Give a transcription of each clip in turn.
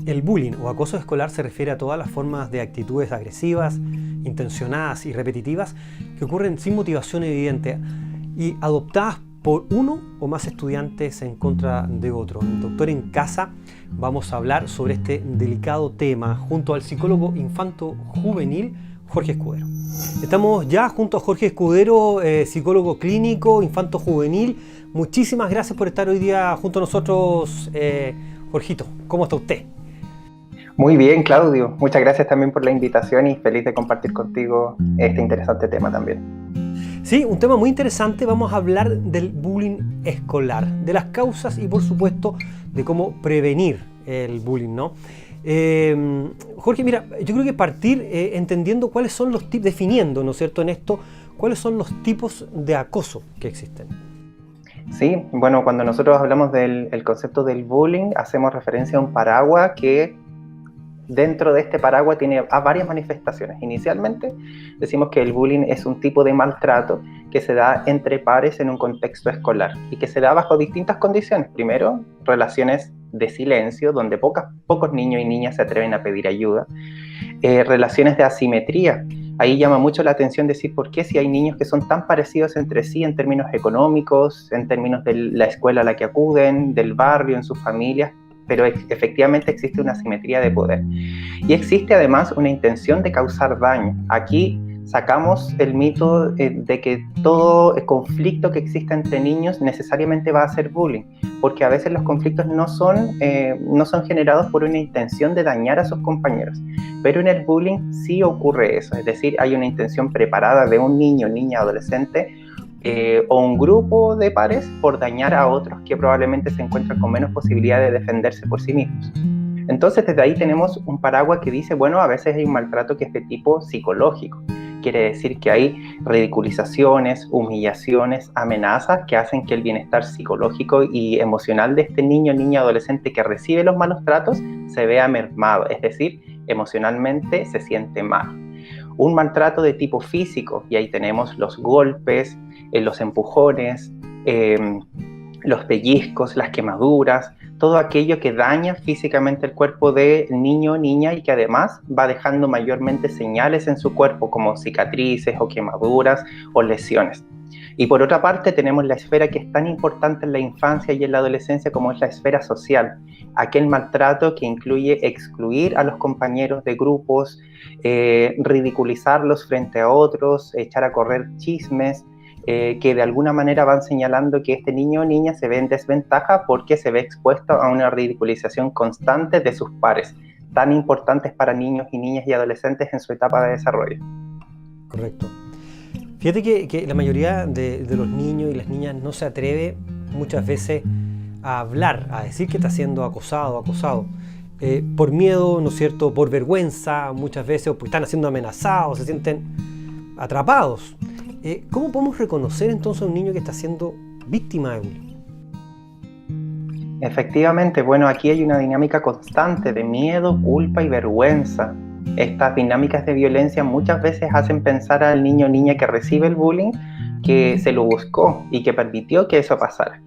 El bullying o acoso escolar se refiere a todas las formas de actitudes agresivas, intencionadas y repetitivas que ocurren sin motivación evidente y adoptadas por uno o más estudiantes en contra de otro. En Doctor en Casa vamos a hablar sobre este delicado tema junto al psicólogo infanto-juvenil Jorge Escudero. Estamos ya junto a Jorge Escudero, psicólogo clínico infanto-juvenil. Muchísimas gracias por estar hoy día junto a nosotros, Jorgito. ¿Cómo está usted? Muy bien, Claudio. Muchas gracias también por la invitación y feliz de compartir contigo este interesante tema también. Sí, un tema muy interesante. Vamos a hablar del bullying escolar, de las causas y por supuesto de cómo prevenir el bullying, ¿no? Jorge, mira, yo creo que partir entendiendo cuáles son los tipos, definiendo, ¿no es cierto?, en esto, cuáles son los tipos de acoso que existen. Sí, bueno, cuando nosotros hablamos del concepto del bullying, hacemos referencia a un paraguas que dentro de este paraguas tiene varias manifestaciones. Inicialmente decimos que el bullying es un tipo de maltrato que se da entre pares en un contexto escolar y que se da bajo distintas condiciones. Primero, relaciones de silencio, donde pocos niños y niñas se atreven a pedir ayuda. Relaciones de asimetría. Ahí llama mucho la atención decir por qué si hay niños que son tan parecidos entre sí en términos económicos, en términos de la escuela a la que acuden, del barrio, en sus familias, pero efectivamente existe una asimetría de poder. Y existe además una intención de causar daño. Aquí sacamos el mito de que todo conflicto que exista entre niños necesariamente va a ser bullying, porque a veces los conflictos no son generados por una intención de dañar a sus compañeros, pero en el bullying sí ocurre eso, es decir, hay una intención preparada de un niño, niña, adolescente, o un grupo de pares por dañar a otros que probablemente se encuentran con menos posibilidad de defenderse por sí mismos. Entonces desde ahí tenemos un paraguas que dice, bueno, a veces hay un maltrato que es de tipo psicológico. Quiere decir que hay ridiculizaciones, humillaciones, amenazas que hacen que el bienestar psicológico y emocional de este niño, niña, adolescente que recibe los malos tratos se vea mermado, es decir, emocionalmente se siente mal. Un maltrato de tipo físico, y ahí tenemos los golpes, los empujones, los pellizcos, las quemaduras, todo aquello que daña físicamente el cuerpo del niño o niña y que además va dejando mayormente señales en su cuerpo como cicatrices o quemaduras o lesiones. Y por otra parte tenemos la esfera que es tan importante en la infancia y en la adolescencia como es la esfera social, aquel maltrato que incluye excluir a los compañeros de grupos, ridiculizarlos frente a otros, echar a correr chismes, que de alguna manera van señalando que este niño o niña se ve en desventaja porque se ve expuesto a una ridiculización constante de sus pares, tan importantes para niños y niñas y adolescentes en su etapa de desarrollo. Correcto. Fíjate que la mayoría de los niños y las niñas no se atreve muchas veces a hablar, a decir que está siendo acosado, por miedo, ¿no es cierto?, por vergüenza muchas veces, o porque están siendo amenazados, se sienten atrapados. ¿Cómo podemos reconocer entonces a un niño que está siendo víctima de bullying? Efectivamente, bueno, aquí hay una dinámica constante de miedo, culpa y vergüenza. Estas dinámicas de violencia muchas veces hacen pensar al niño o niña que recibe el bullying que se lo buscó y que permitió que eso pasara.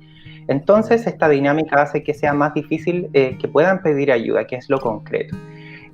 Entonces, esta dinámica hace que sea más difícil que puedan pedir ayuda, que es lo concreto.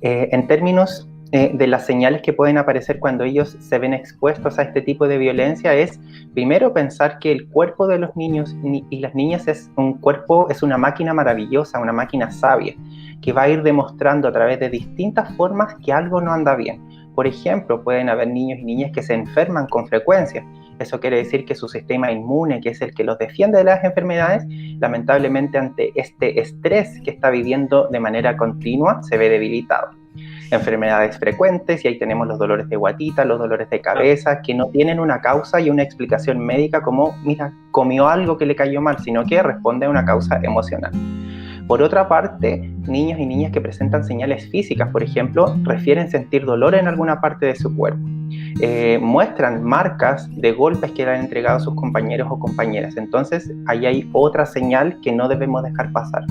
En términos de las señales que pueden aparecer cuando ellos se ven expuestos a este tipo de violencia es, primero, pensar que el cuerpo de los niños y las niñas es una máquina maravillosa, una máquina sabia, que va a ir demostrando a través de distintas formas que algo no anda bien. Por ejemplo, pueden haber niños y niñas que se enferman con frecuencia. Eso quiere decir que su sistema inmune, que es el que los defiende de las enfermedades, lamentablemente ante este estrés que está viviendo de manera continua, se ve debilitado. Enfermedades frecuentes, y ahí tenemos los dolores de guatita, los dolores de cabeza, que no tienen una causa y una explicación médica como, mira, comió algo que le cayó mal, sino que responde a una causa emocional. Por otra parte, niños y niñas que presentan señales físicas, por ejemplo, refieren sentir dolor en alguna parte de su cuerpo. Muestran marcas de golpes que le han entregado a sus compañeros o compañeras. Entonces, ahí hay otra señal que no debemos dejar pasar.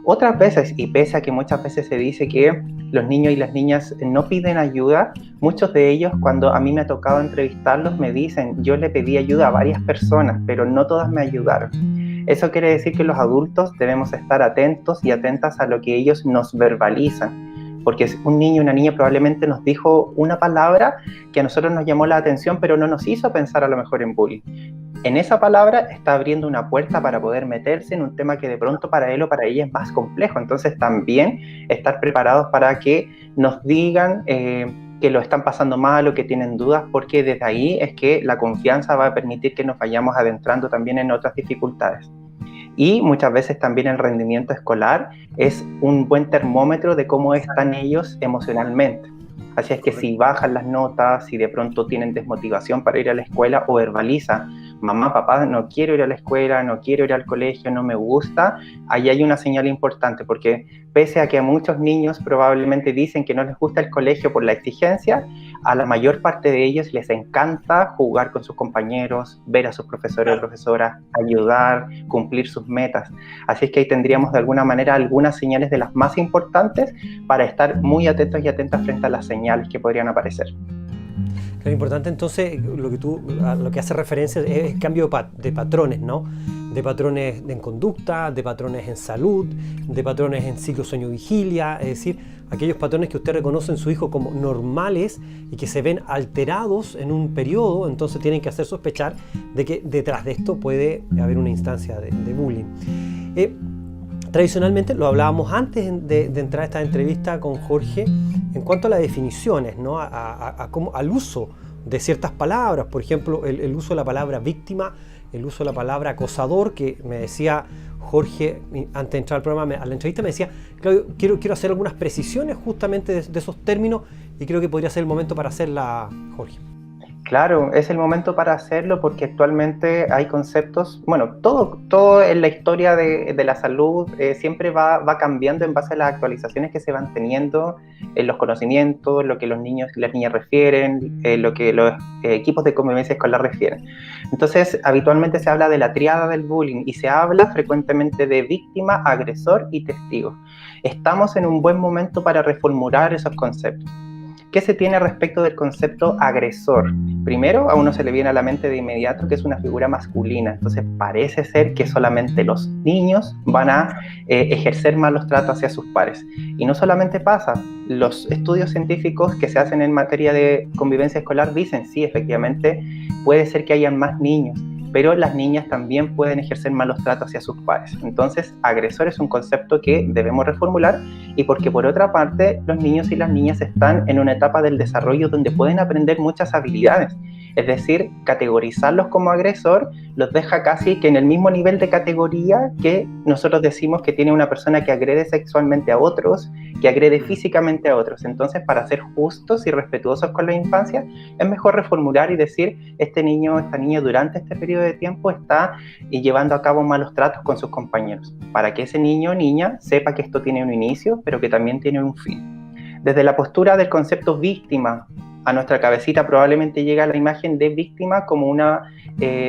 Otras veces, y pese a que muchas veces se dice que los niños y las niñas no piden ayuda, muchos de ellos, cuando a mí me ha tocado entrevistarlos, me dicen, yo le pedí ayuda a varias personas, pero no todas me ayudaron. Eso quiere decir que los adultos debemos estar atentos y atentas a lo que ellos nos verbalizan, porque un niño o una niña probablemente nos dijo una palabra que a nosotros nos llamó la atención, pero no nos hizo pensar a lo mejor en bullying. En esa palabra está abriendo una puerta para poder meterse en un tema que de pronto para él o para ella es más complejo. Entonces también estar preparados para que nos digan que lo están pasando mal o que tienen dudas, porque desde ahí es que la confianza va a permitir que nos vayamos adentrando también en otras dificultades. Y muchas veces también el rendimiento escolar es un buen termómetro de cómo están ellos emocionalmente. Así es que si bajan las notas, si de pronto tienen desmotivación para ir a la escuela o verbaliza, mamá, papá, no quiero ir a la escuela, no quiero ir al colegio, no me gusta, ahí hay una señal importante, porque pese a que a muchos niños probablemente dicen que no les gusta el colegio por la exigencia, a la mayor parte de ellos les encanta jugar con sus compañeros, ver a sus profesores o profesoras, ayudar, cumplir sus metas. Así es que ahí tendríamos de alguna manera algunas señales de las más importantes para estar muy atentos y atentas frente a las señales que podrían aparecer. Lo importante entonces, lo que hace referencia es el cambio de patrones, ¿no? De patrones en conducta, de patrones en salud, de patrones en ciclo sueño-vigilia, es decir, aquellos patrones que usted reconoce en su hijo como normales y que se ven alterados en un periodo, entonces tienen que hacer sospechar de que detrás de esto puede haber una instancia de bullying. Tradicionalmente, lo hablábamos antes de entrar a esta entrevista con Jorge, en cuanto a las definiciones, ¿no? Al uso de ciertas palabras, por ejemplo, el uso de la palabra víctima, el uso de la palabra acosador, que me decía Jorge antes de entrar al programa, a la entrevista me decía, Claudio, quiero hacer algunas precisiones justamente de esos términos y creo que podría ser el momento para hacerla, Jorge. Claro, es el momento para hacerlo porque actualmente hay conceptos, bueno, todo en la historia de la salud siempre va cambiando en base a las actualizaciones que se van teniendo en los conocimientos, lo que los niños y las niñas refieren, lo que los equipos de convivencia escolar refieren. Entonces, habitualmente se habla de la tríada del bullying y se habla frecuentemente de víctima, agresor y testigo. Estamos en un buen momento para reformular esos conceptos. ¿Qué se tiene respecto del concepto agresor? Primero, a uno se le viene a la mente de inmediato que es una figura masculina, entonces parece ser que solamente los niños van a ejercer malos tratos hacia sus pares. Y no solamente pasa, los estudios científicos que se hacen en materia de convivencia escolar dicen, sí, efectivamente, puede ser que hayan más niños, pero las niñas también pueden ejercer malos tratos hacia sus pares. Entonces, agresor es un concepto que debemos reformular y porque por otra parte, los niños y las niñas están en una etapa del desarrollo donde pueden aprender muchas habilidades. Es decir, categorizarlos como agresor los deja casi que en el mismo nivel de categoría que nosotros decimos que tiene una persona que agrede sexualmente a otros, que agrede físicamente a otros. Entonces, para ser justos y respetuosos con la infancia, es mejor reformular y decir, este niño o esta niña durante este periodo de tiempo está llevando a cabo malos tratos con sus compañeros, para que ese niño o niña sepa que esto tiene un inicio, pero que también tiene un fin. Desde la postura del concepto víctima, a nuestra cabecita probablemente llega la imagen de víctima como una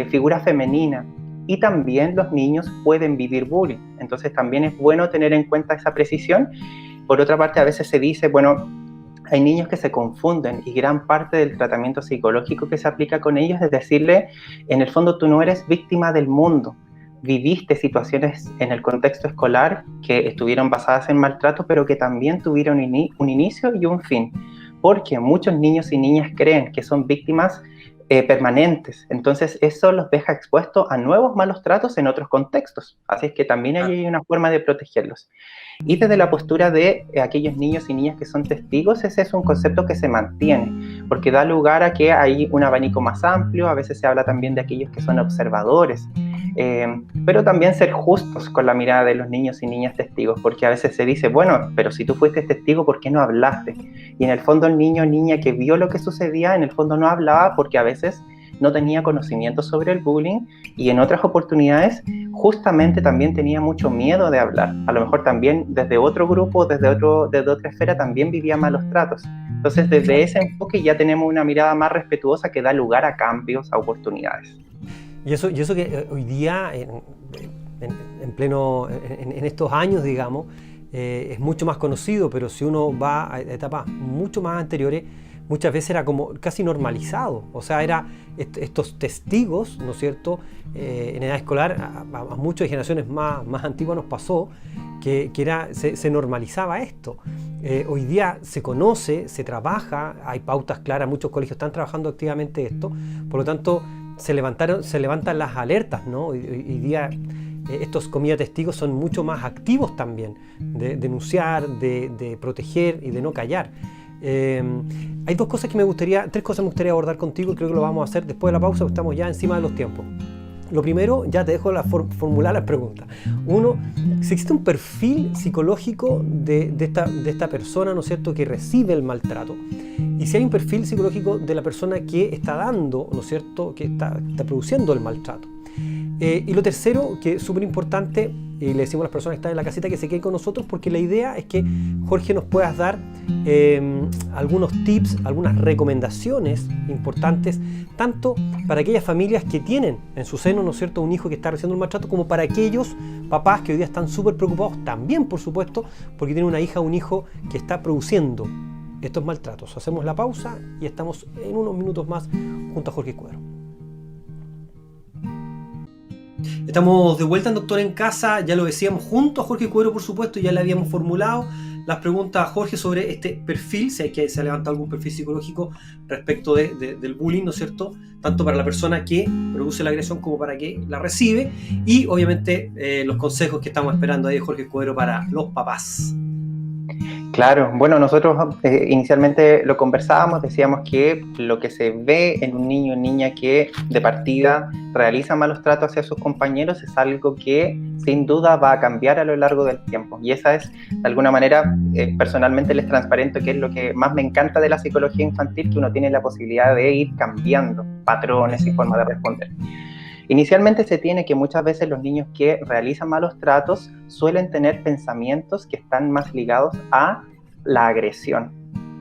figura femenina, y también los niños pueden vivir bullying, entonces también es bueno tener en cuenta esa precisión. Por otra parte, a veces se dice, bueno, hay niños que se confunden y gran parte del tratamiento psicológico que se aplica con ellos es decirle, en el fondo tú no eres víctima del mundo, viviste situaciones en el contexto escolar que estuvieron basadas en maltrato, pero que también tuvieron un inicio y un fin, porque muchos niños y niñas creen que son víctimas permanentes, entonces eso los deja expuestos a nuevos malos tratos en otros contextos, así es que también hay una forma de protegerlos. Y desde la postura de aquellos niños y niñas que son testigos, ese es un concepto que se mantiene, porque da lugar a que hay un abanico más amplio, a veces se habla también de aquellos que son observadores, pero también ser justos con la mirada de los niños y niñas testigos, porque a veces se dice, bueno, pero si tú fuiste testigo, ¿por qué no hablaste? Y en el fondo el niño o niña que vio lo que sucedía, en el fondo no hablaba porque a veces no tenía conocimiento sobre el bullying y en otras oportunidades justamente también tenía mucho miedo de hablar. A lo mejor también desde otro grupo, desde otra esfera también vivía malos tratos. Entonces desde ese enfoque ya tenemos una mirada más respetuosa que da lugar a cambios, a oportunidades. Y eso que hoy día, en estos años, digamos, es mucho más conocido, pero si uno va a etapas mucho más anteriores, muchas veces era como casi normalizado. O sea, era estos testigos, ¿no es cierto? En edad escolar, a muchas generaciones más antiguas nos pasó que se normalizaba esto. Hoy día se conoce, se trabaja, hay pautas claras, muchos colegios están trabajando activamente esto, por lo tanto se levantan las alertas, ¿no? Hoy día estos comillas testigos son mucho más activos también, de denunciar, de proteger y de no callar. Hay tres cosas que me gustaría abordar contigo y creo que lo vamos a hacer después de la pausa porque estamos ya encima de los tiempos. Lo primero, ya te dejo formular las preguntas. Uno, si existe un perfil psicológico de esta persona, ¿no es cierto?, que recibe el maltrato. Y si hay un perfil psicológico de la persona que está dando, ¿no es cierto?, que está produciendo el maltrato. Y lo tercero, que es súper importante, y le decimos a las personas que están en la casita que se queden con nosotros, porque la idea es que, Jorge, nos puedas dar algunos tips, algunas recomendaciones importantes, tanto para aquellas familias que tienen en su seno, ¿no es cierto?, un hijo que está recibiendo un maltrato, como para aquellos papás que hoy día están súper preocupados también, por supuesto, porque tienen una hija o un hijo que está produciendo estos maltratos. Hacemos la pausa y estamos en unos minutos más junto a Jorge Cuadro. Estamos de vuelta en Doctor en Casa, ya lo decíamos, junto a Jorge Cuero, por supuesto, ya le habíamos formulado las preguntas a Jorge sobre este perfil, si hay que se ha levantado algún perfil psicológico respecto del bullying, ¿no es cierto?, tanto para la persona que produce la agresión como para que la recibe, y obviamente los consejos que estamos esperando ahí de Jorge Cuero para los papás. Claro, bueno, nosotros inicialmente lo conversábamos, decíamos que lo que se ve en un niño o niña que de partida realiza malos tratos hacia sus compañeros es algo que sin duda va a cambiar a lo largo del tiempo. Y esa es, de alguna manera, personalmente les transparento que es lo que más me encanta de la psicología infantil, que uno tiene la posibilidad de ir cambiando patrones y formas de responder. Inicialmente se tiene que muchas veces los niños que realizan malos tratos suelen tener pensamientos que están más ligados a la agresión.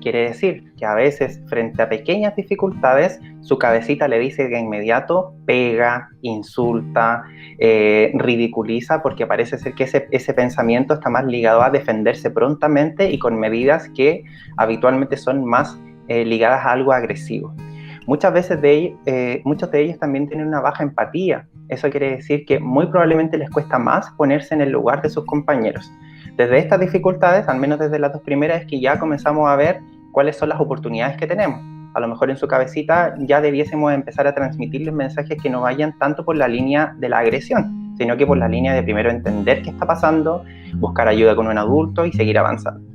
Quiere decir que a veces frente a pequeñas dificultades su cabecita le dice de inmediato pega, insulta, ridiculiza, porque parece ser que ese pensamiento está más ligado a defenderse prontamente y con medidas que habitualmente son más ligadas a algo agresivo. Muchas veces muchos de ellos también tienen una baja empatía. Eso quiere decir que muy probablemente les cuesta más ponerse en el lugar de sus compañeros. Desde estas dificultades, al menos desde las dos primeras, es que ya comenzamos a ver cuáles son las oportunidades que tenemos. A lo mejor en su cabecita ya debiésemos empezar a transmitirles mensajes que no vayan tanto por la línea de la agresión, sino que por la línea de primero entender qué está pasando, buscar ayuda con un adulto y seguir avanzando.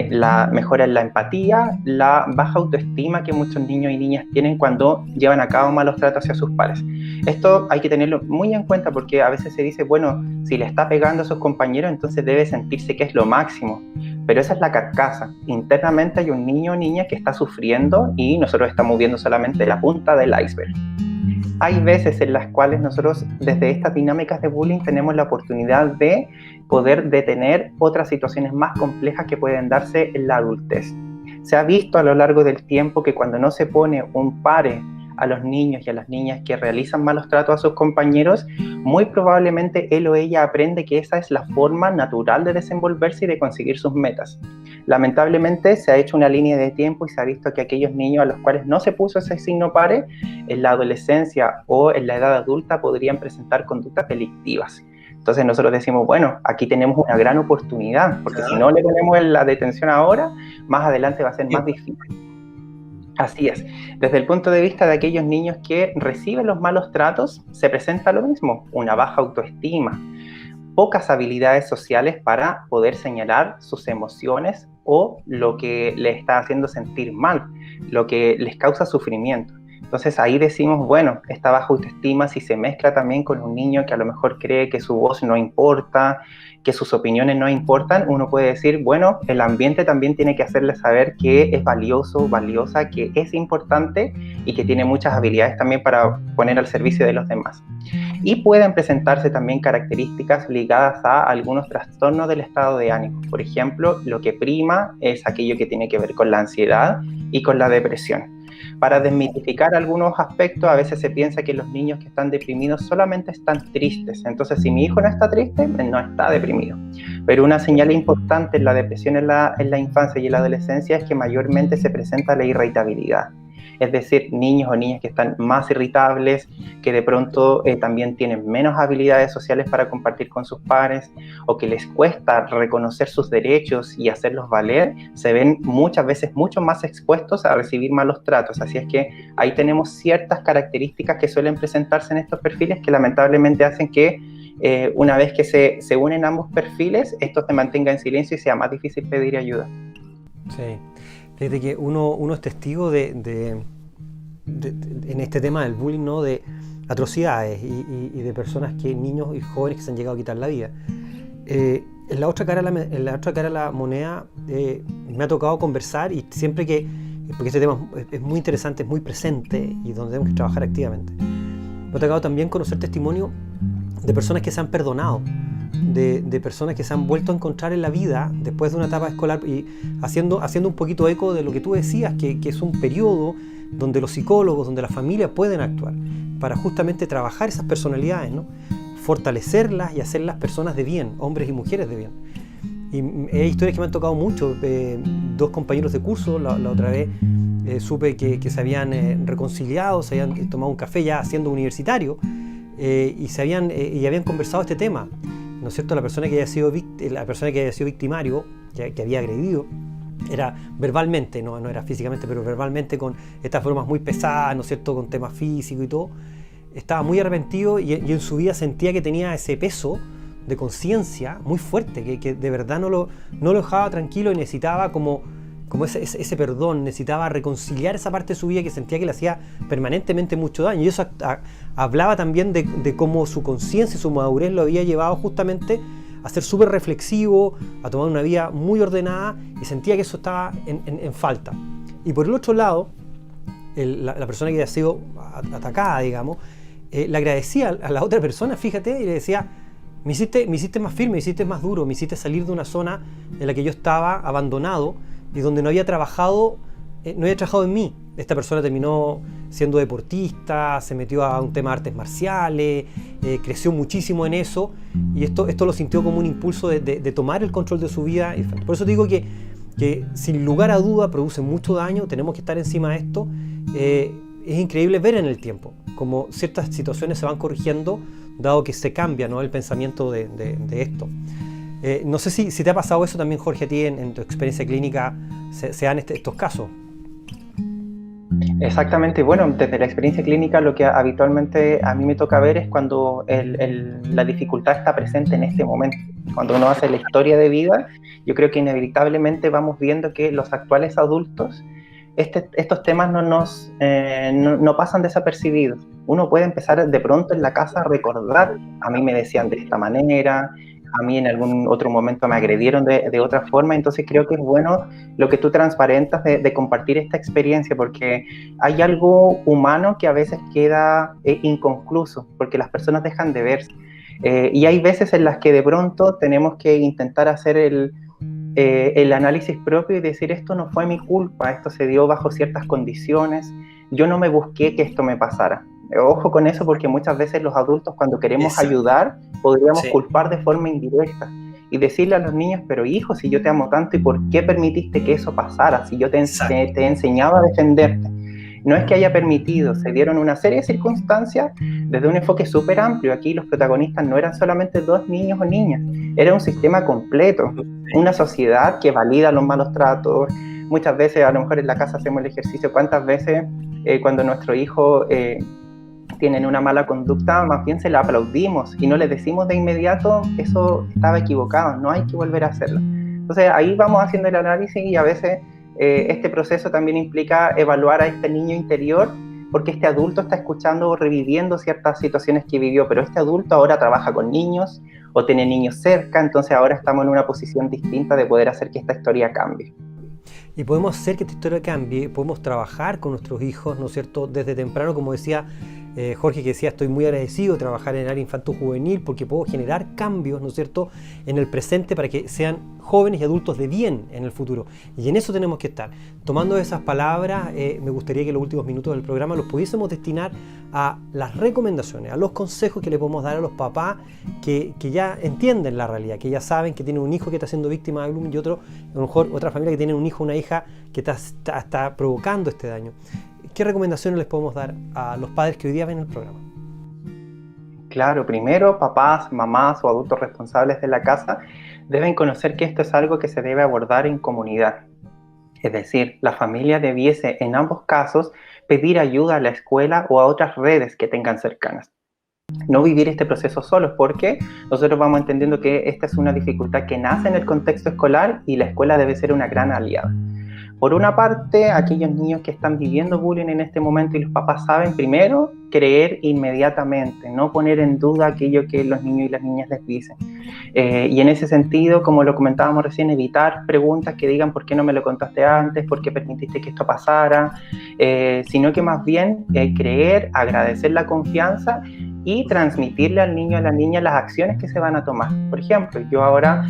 La mejora en la empatía, la baja autoestima que muchos niños y niñas tienen cuando llevan a cabo malos tratos hacia sus pares. Esto hay que tenerlo muy en cuenta porque a veces se dice, bueno, si le está pegando a sus compañeros, entonces debe sentirse que es lo máximo. Pero esa es la carcasa. Internamente hay un niño o niña que está sufriendo y nosotros estamos viendo solamente la punta del iceberg. Hay veces en las cuales nosotros desde estas dinámicas de bullying tenemos la oportunidad de poder detener otras situaciones más complejas que pueden darse en la adultez. Se ha visto a lo largo del tiempo que cuando no se pone un pare a los niños y a las niñas que realizan malos tratos a sus compañeros, muy probablemente él o ella aprende que esa es la forma natural de desenvolverse y de conseguir sus metas. Lamentablemente se ha hecho una línea de tiempo y se ha visto que aquellos niños a los cuales no se puso ese signo pare, en la adolescencia o en la edad adulta podrían presentar conductas delictivas. Entonces nosotros decimos, bueno, aquí tenemos una gran oportunidad, porque si no le ponemos la detención ahora, más adelante va a ser más difícil. Así es. Desde el punto de vista de aquellos niños que reciben los malos tratos, se presenta lo mismo, una baja autoestima, pocas habilidades sociales para poder señalar sus emociones o lo que les está haciendo sentir mal, lo que les causa sufrimiento. Entonces ahí decimos, bueno, esta baja autoestima, si se mezcla también con un niño que a lo mejor cree que su voz no importa, que sus opiniones no importan, uno puede decir, bueno, el ambiente también tiene que hacerle saber que es valioso, valiosa, que es importante y que tiene muchas habilidades también para poner al servicio de los demás. Y pueden presentarse también características ligadas a algunos trastornos del estado de ánimo. Por ejemplo, lo que prima es aquello que tiene que ver con la ansiedad y con la depresión. Para desmitificar algunos aspectos, a veces se piensa que los niños que están deprimidos solamente están tristes. Entonces, si mi hijo no está triste, él no está deprimido. Pero una señal importante en la depresión en la infancia y en la adolescencia es que mayormente se presenta la irritabilidad. Es decir, niños o niñas que están más irritables, que de pronto también tienen menos habilidades sociales para compartir con sus pares, o que les cuesta reconocer sus derechos y hacerlos valer, se ven muchas veces mucho más expuestos a recibir malos tratos. Así es que ahí tenemos ciertas características que suelen presentarse en estos perfiles que lamentablemente hacen que una vez que se unen ambos perfiles, estos se mantengan en silencio y sea más difícil pedir ayuda. Sí. Desde que uno es testigo en este tema del bullying, ¿no? De atrocidades y de personas niños y jóvenes que se han llegado a quitar la vida. En la otra cara de la moneda me ha tocado conversar y siempre porque este tema es muy interesante, es muy presente y donde tenemos que trabajar activamente. Me ha tocado también conocer testimonio de personas que se han perdonado, de personas que se han vuelto a encontrar en la vida después de una etapa escolar, y haciendo un poquito eco de lo que tú decías, que es un periodo donde los psicólogos, donde las familias pueden actuar para justamente trabajar esas personalidades, ¿no? Fortalecerlas y hacerlas personas de bien, hombres y mujeres de bien. Y hay historias que me han tocado mucho. Dos compañeros de curso, la otra vez supe que se habían reconciliado, se habían tomado un café ya siendo universitario, y habían conversado este tema, ¿no es cierto? La persona que había sido victimario, que había agredido, era verbalmente, no era físicamente, pero verbalmente, con estas formas muy pesadas, ¿no es cierto?, con temas físicos y todo, estaba muy arrepentido y en su vida sentía que tenía ese peso de conciencia muy fuerte, que de verdad no lo dejaba tranquilo y necesitaba como ese perdón, necesitaba reconciliar esa parte de su vida que sentía que le hacía permanentemente mucho daño. Y eso hablaba también de cómo su conciencia y su madurez lo había llevado justamente a ser súper reflexivo, a tomar una vida muy ordenada, y sentía que eso estaba en falta. Y por el otro lado, la persona que había sido atacada, digamos, le agradecía a la otra persona, fíjate, y le decía: me hiciste más firme, me hiciste más duro, me hiciste salir de una zona en la que yo estaba abandonado y donde no había trabajado en mí. Esta persona terminó siendo deportista, se metió a un tema de artes marciales, creció muchísimo en eso, y esto lo sintió como un impulso de tomar el control de su vida. Por eso digo que sin lugar a duda produce mucho daño, tenemos que estar encima de esto. Es increíble ver en el tiempo cómo ciertas situaciones se van corrigiendo, dado que se cambia, ¿no?, el pensamiento de esto. No sé si te ha pasado eso también, Jorge, a ti en tu experiencia clínica, se dan estos casos. Exactamente. Bueno, desde la experiencia clínica lo que habitualmente a mí me toca ver es cuando la dificultad está presente en este momento. Cuando uno hace la historia de vida, yo creo que inevitablemente vamos viendo que los actuales adultos, estos temas no pasan desapercibidos. Uno puede empezar de pronto en la casa a recordar: a mí me decían de esta manera, a mí en algún otro momento me agredieron de otra forma. Entonces creo que es bueno lo que tú transparentas de compartir esta experiencia, porque hay algo humano que a veces queda inconcluso, porque las personas dejan de verse. Y hay veces en las que de pronto tenemos que intentar hacer el análisis propio y decir: esto no fue mi culpa, esto se dio bajo ciertas condiciones, yo no me busqué que esto me pasara. Ojo con eso, porque muchas veces los adultos, cuando queremos ayudar, podríamos culpar de forma indirecta y decirle a los niños: pero hijo, si yo te amo tanto, ¿y por qué permitiste que eso pasara? Si yo te he enseñado a defenderte. No es que haya permitido, se dieron una serie de circunstancias desde un enfoque súper amplio. Aquí los protagonistas no eran solamente dos niños o niñas, era un sistema completo, una sociedad que valida los malos tratos. Muchas veces, a lo mejor en la casa hacemos el ejercicio: ¿cuántas veces cuando nuestro hijo tienen una mala conducta, más bien se la aplaudimos y no le decimos de inmediato: eso estaba equivocado, no hay que volver a hacerlo? Entonces ahí vamos haciendo el análisis, y a veces este proceso también implica evaluar a este niño interior, porque este adulto está escuchando o reviviendo ciertas situaciones que vivió, pero este adulto ahora trabaja con niños o tiene niños cerca, entonces ahora estamos en una posición distinta de poder hacer que esta historia cambie. Y podemos hacer que esta historia cambie, podemos trabajar con nuestros hijos, ¿no es cierto?, desde temprano, como decía Jorge, que decía: estoy muy agradecido de trabajar en el área infantil-juvenil porque puedo generar cambios, ¿no es cierto?, en el presente para que sean jóvenes y adultos de bien en el futuro. Y en eso tenemos que estar. Tomando esas palabras, me gustaría que los últimos minutos del programa los pudiésemos destinar a las recomendaciones, a los consejos que le podemos dar a los papás que ya entienden la realidad, que ya saben que tienen un hijo que está siendo víctima de bullying y otro, a lo mejor otra familia que tiene un hijo o una hija que está provocando este daño. ¿Qué recomendaciones les podemos dar a los padres que hoy día ven el programa? Claro, primero, papás, mamás o adultos responsables de la casa deben conocer que esto es algo que se debe abordar en comunidad. Es decir, la familia debiese, en ambos casos, pedir ayuda a la escuela o a otras redes que tengan cercanas. No vivir este proceso solos, porque nosotros vamos entendiendo que esta es una dificultad que nace en el contexto escolar y la escuela debe ser una gran aliada. Por una parte, aquellos niños que están viviendo bullying en este momento y los papás saben, primero, creer inmediatamente, no poner en duda aquello que los niños y las niñas les dicen. Y en ese sentido, como lo comentábamos recién, evitar preguntas que digan ¿por qué no me lo contaste antes? ¿Por qué permitiste que esto pasara? Sino que más bien creer, agradecer la confianza y transmitirle al niño o a la niña las acciones que se van a tomar. Por ejemplo, yo ahora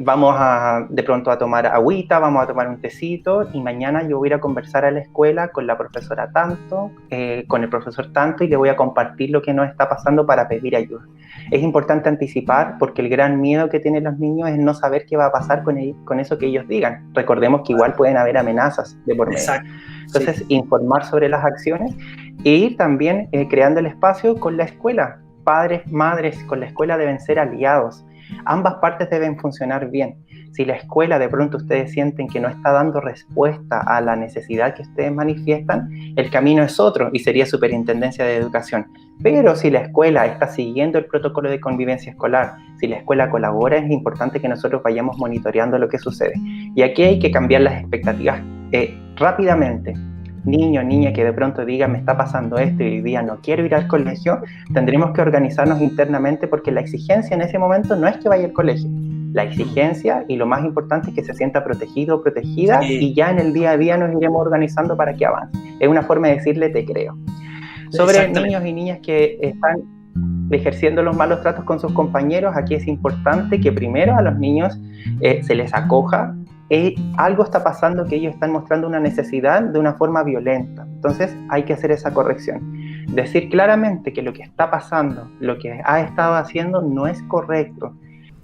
vamos de pronto a tomar agüita, vamos a tomar un tecito y mañana yo voy a ir a conversar a la escuela con la profesora tanto, con el profesor tanto y le voy a compartir lo que nos está pasando para pedir ayuda. Es importante anticipar porque el gran miedo que tienen los niños es no saber qué va a pasar con eso que ellos digan. Recordemos que igual pueden haber amenazas de por medio. Exacto. Entonces, sí, informar sobre las acciones e ir también creando el espacio con la escuela. Padres, madres, con la escuela deben ser aliados. Ambas partes deben funcionar bien. Si la escuela de pronto ustedes sienten que no está dando respuesta a la necesidad que ustedes manifiestan, el camino es otro y sería Superintendencia de Educación. Pero si la escuela está siguiendo el protocolo de convivencia escolar, si la escuela colabora, es importante que nosotros vayamos monitoreando lo que sucede. Y aquí hay que cambiar las expectativas rápidamente. Niño, niña que de pronto diga me está pasando esto y hoy día no quiero ir al colegio, tendremos que organizarnos internamente porque la exigencia en ese momento no es que vaya al colegio. La exigencia y lo más importante es que se sienta protegido o protegida, sí, y ya en el día a día nos iremos organizando para que avance. Es una forma de decirle te creo. Sobre niños y niñas que están ejerciendo los malos tratos con sus compañeros, aquí es importante que primero a los niños se les acoja. Algo está pasando que ellos están mostrando una necesidad de una forma violenta. Entonces hay que hacer esa corrección. Decir claramente que lo que está pasando, lo que ha estado haciendo no es correcto.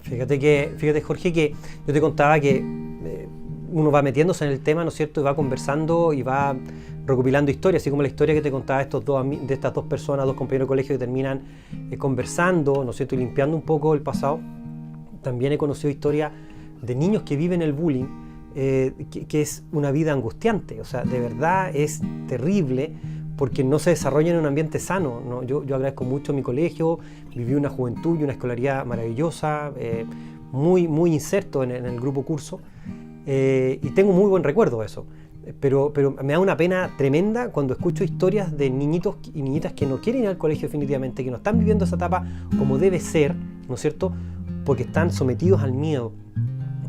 Fíjate Jorge, que yo te contaba que uno va metiéndose en el tema, ¿no es cierto? Y va conversando y va recopilando historias, así como la historia que te contaba de estas dos personas, dos compañeros de colegio que terminan conversando, ¿no es cierto? Y limpiando un poco el pasado. También he conocido historias de niños que viven el bullying, que es una vida angustiante, o sea, de verdad es terrible porque no se desarrolla en un ambiente sano, ¿no? Yo agradezco mucho a mi colegio, viví una juventud y una escolaridad maravillosa, muy inserto en el grupo curso, y tengo muy buen recuerdo de eso, pero me da una pena tremenda cuando escucho historias de niñitos y niñitas que no quieren ir al colegio definitivamente, que no están viviendo esa etapa como debe ser, ¿no es cierto?, porque están sometidos al miedo.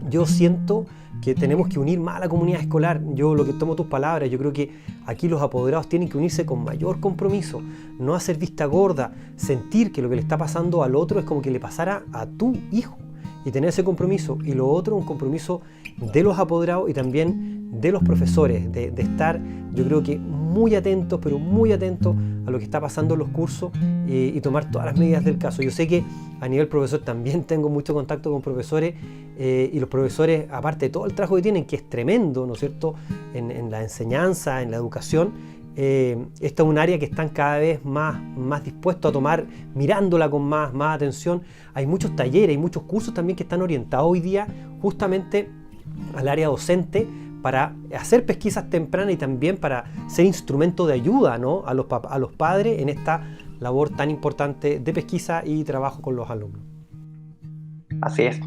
Yo siento que tenemos que unir más a la comunidad escolar. Yo lo que tomo tus palabras, yo creo que aquí los apoderados tienen que unirse con mayor compromiso, no hacer vista gorda, sentir que lo que le está pasando al otro es como que le pasara a tu hijo y tener ese compromiso. Y lo otro, un compromiso de los apoderados y también de los profesores, de estar, yo creo que muy atentos, pero muy atentos a lo que está pasando en los cursos y tomar todas las medidas del caso. Yo sé que a nivel profesor también tengo mucho contacto con profesores y los profesores, aparte de todo el trabajo que tienen, que es tremendo, ¿no es cierto?, en la enseñanza, en la educación, esta es un área que están cada vez más dispuestos a tomar, mirándola con más atención. Hay muchos talleres y muchos cursos también que están orientados hoy día justamente al área docente para hacer pesquisas tempranas y también para ser instrumento de ayuda, ¿no?, a los padres en esta labor tan importante de pesquisa y trabajo con los alumnos. Así es.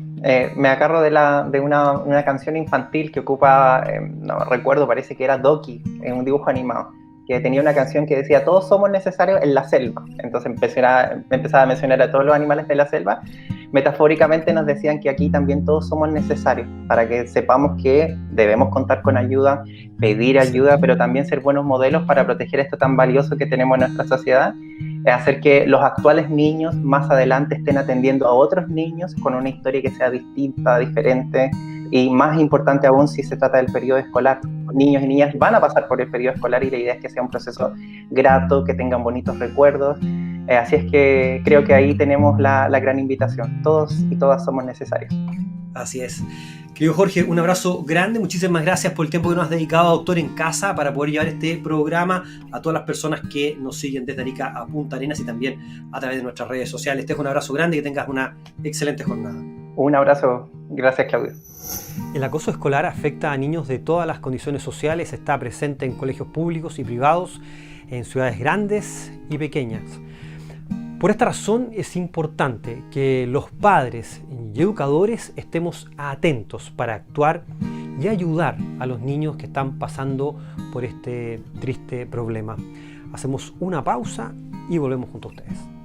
Me agarro de una canción infantil que ocupa, no recuerdo, parece que era Doki, en un dibujo animado, que tenía una canción que decía todos somos necesarios en la selva. Entonces empezaba a mencionar a todos los animales de la selva. Metafóricamente nos decían que aquí también todos somos necesarios para que sepamos que debemos contar con ayuda, pedir ayuda, pero también ser buenos modelos para proteger esto tan valioso que tenemos en nuestra sociedad. hacer que los actuales niños más adelante estén atendiendo a otros niños con una historia que sea distinta, diferente, y más importante aún si se trata del periodo escolar. Niños y niñas van a pasar por el periodo escolar y la idea es que sea un proceso grato, que tengan bonitos recuerdos. Así es que creo que ahí tenemos la gran invitación. Todos y todas somos necesarios. Así es. Querido Jorge, un abrazo grande. Muchísimas gracias por el tiempo que nos has dedicado a Doctor en Casa para poder llevar este programa a todas las personas que nos siguen desde Arica a Punta Arenas y también a través de nuestras redes sociales. Te dejo un abrazo grande y que tengas una excelente jornada. Un abrazo. Gracias, Claudio. El acoso escolar afecta a niños de todas las condiciones sociales. Está presente en colegios públicos y privados, en ciudades grandes y pequeñas. Por esta razón es importante que los padres y educadores estemos atentos para actuar y ayudar a los niños que están pasando por este triste problema. Hacemos una pausa y volvemos junto a ustedes.